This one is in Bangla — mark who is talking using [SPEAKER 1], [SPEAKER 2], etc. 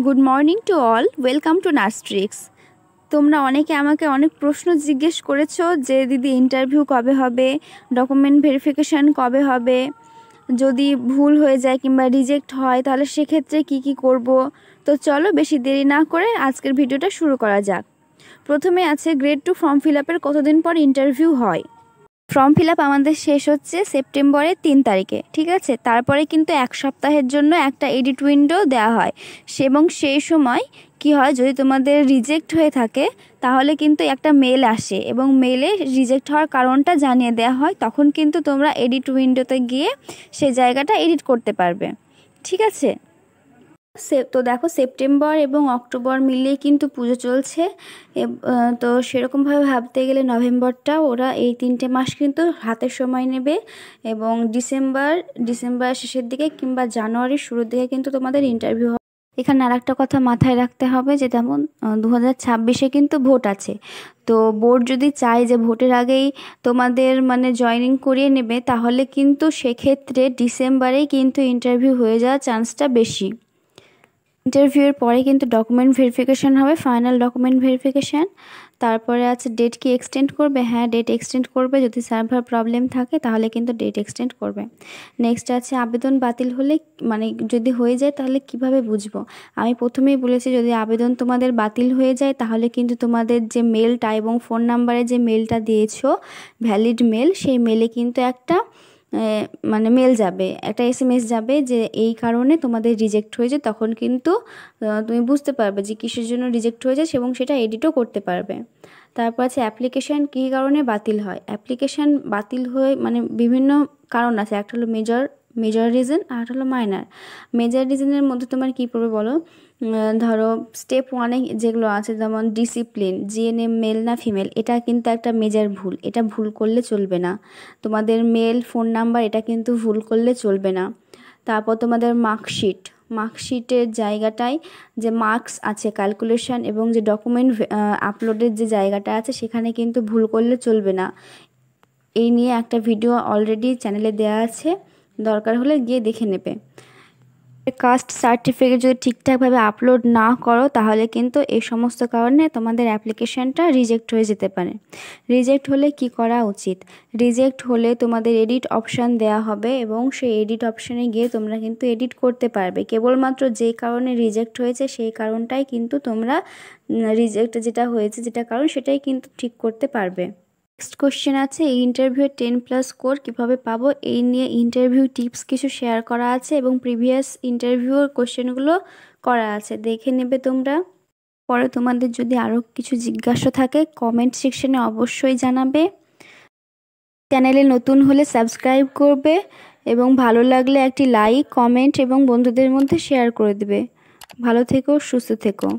[SPEAKER 1] Good morning to all, welcome to Nursetricks. তোমরা অনেকে আমাকে অনেক প্রশ্ন জিজ্ঞেস করেছো যে দিদি ইন্টারভিউ কবে হবে, ডকুমেন্ট ভেরিফিকেশান কবে হবে, যদি ভুল হয়ে যায় কিংবা রিজেক্ট হয় তাহলে সেক্ষেত্রে কি করব। তো চলো বেশি দেরি না করে আজকের ভিডিওটা শুরু করা যাক। প্রথমে আছে গ্রেড 2 ফর্ম ফিল আপের কতদিন পর ইন্টারভিউ হয়। ফর্ম ফিল আপ আমাদের শেষ হচ্ছে সেপ্টেম্বরের 3 তারিখে, ঠিক আছে। তারপরে কিন্তু এক সপ্তাহের জন্য একটা এডিট উইন্ডো দেওয়া হয় এবং সেই সময় কি হয়, যদি তোমাদের রিজেক্ট হয়ে থাকে তাহলে কিন্তু একটা মেল আসে এবং মেলে রিজেক্ট হওয়ার কারণটা জানিয়ে দেওয়া হয়। তখন কিন্তু তোমরা এডিট উইন্ডোতে গিয়ে সেই জায়গাটা এডিট করতে পারবে, ঠিক আছে। তো দেখো, সেপ্টেম্বর এবং অক্টোবর মিলিয়ে কিন্তু পুজো চলছে। তো সেরকমভাবে ভাবতে গেলে নভেম্বরটা ওরা এই 3টে মাস কিন্তু হাতের সময় নেবে এবং ডিসেম্বর শেষের দিকে কিংবা জানুয়ারির শুরুর দিকে কিন্তু তোমাদের ইন্টারভিউ হবে। এখানে আর একটা কথা মাথায় রাখতে হবে যে যেমন 2026-এ কিন্তু ভোট আছে। তো বোর্ড যদি চায় যে ভোটের আগেই তোমাদের জয়েনিং করিয়ে নেবে, তাহলে কিন্তু সেক্ষেত্রে ডিসেম্বরেই কিন্তু ইন্টারভিউ হয়ে যাওয়ার চান্সটা বেশি। ইন্টারভিউয়ের পরে কিন্তু ডকুমেন্ট ভেরিফিকেশান হবে, ফাইনাল ডকুমেন্ট ভেরিফিকেশান। তারপরে আছে ডেট কি এক্সটেন্ড করবে, হ্যাঁ ডেট এক্সটেন্ড করবে। যদি সার্ভার প্রবলেম থাকে তাহলে কিন্তু ডেট এক্সটেন্ড করবে। নেক্সট আছে আবেদন বাতিল হলে, যদি হয়ে যায় তাহলে কিভাবে বুঝবো। আমি প্রথমেই বলেছি, যদি আবেদন তোমাদের বাতিল হয়ে যায় তাহলে কিন্তু তোমাদের যে মেলটা এবং ফোন নাম্বারে যে মেলটা দিয়েছো ভ্যালিড মেল, সেই মেলে কিন্তু একটা মেল যাবে, একটা SMS যাবে যে এই কারণে তোমাদের রিজেক্ট হয়েছে। তখন কিন্তু তুমি বুঝতে পারবে যে কিসের জন্য রিজেক্ট হয়েছে এবং সেটা এডিটও করতে পারবে। তারপর আছে অ্যাপ্লিকেশান কী কারণে বাতিল হয়। অ্যাপ্লিকেশান বাতিল হয়ে বিভিন্ন কারণ আছে। একটা হলো মেজর রিজন আর একটা হলো মাইনার। মেজর রিজনের মধ্যে তোমার কী পড়বে বলো। ধরো স্টেপ 1-এ যেগুলো আছে, যেমন ডিসিপ্লিন, জিএনএম মেল না ফিমেল, এটা কিন্তু একটা মেজর ভুল, এটা ভুল করলে চলবে না। তোমাদের মেল, ফোন নাম্বার, এটা কিন্তু ভুল করলে চলবে না। তারপর তোমাদের মার্কশিটের জায়গাটায় যে মার্কস আছে, ক্যালকুলেশন এবং যে ডকুমেন্ট আপলোডের যে জায়গাটা আছে সেখানে কিন্তু ভুল করলে চলবে না। এই নিয়ে একটা ভিডিও অলরেডি চ্যানেলে দেওয়া আছে, দরকার হলে গিয়ে দেখে নেবে। কাস্ট সার্টিফিকেট যদি ঠিকঠাকভাবে আপলোড না করো তাহলে কিন্তু এই সমস্ত কারণে তোমাদের অ্যাপ্লিকেশানটা রিজেক্ট হয়ে যেতে পারে। রিজেক্ট হলে কি করা উচিত। রিজেক্ট হলে তোমাদের এডিট অপশান দেওয়া হবে এবং সেই এডিট অপশানে গিয়ে তোমরা কিন্তু এডিট করতে পারবে। কেবলমাত্র যে কারণে রিজেক্ট হয়েছে সেই কারণটাই কিন্তু তোমরা রিজেক্ট যেটা হয়েছে যেটা কারণ সেটাই কিন্তু ঠিক করতে পারবে। নেক্সট কোশ্চেন আছে, এই ইন্টারভিউয়ের 10+ স্কোর কীভাবে পাবো। এই নিয়ে ইন্টারভিউ টিপস কিছু শেয়ার করা আছে এবং প্রিভিয়াস ইন্টারভিউর কোশ্চেনগুলো করা আছে, দেখে নেবে তোমরা। পরে তোমাদের যদি আরও কিছু জিজ্ঞাসা থাকে কমেন্ট সেকশনে অবশ্যই জানাবে। চ্যানেলে নতুন হলে সাবস্ক্রাইব করবে এবং ভালো লাগলে একটি লাইক, কমেন্ট এবং বন্ধুদের মধ্যে শেয়ার করে দেবে। ভালো থেকো, সুস্থ থেকো।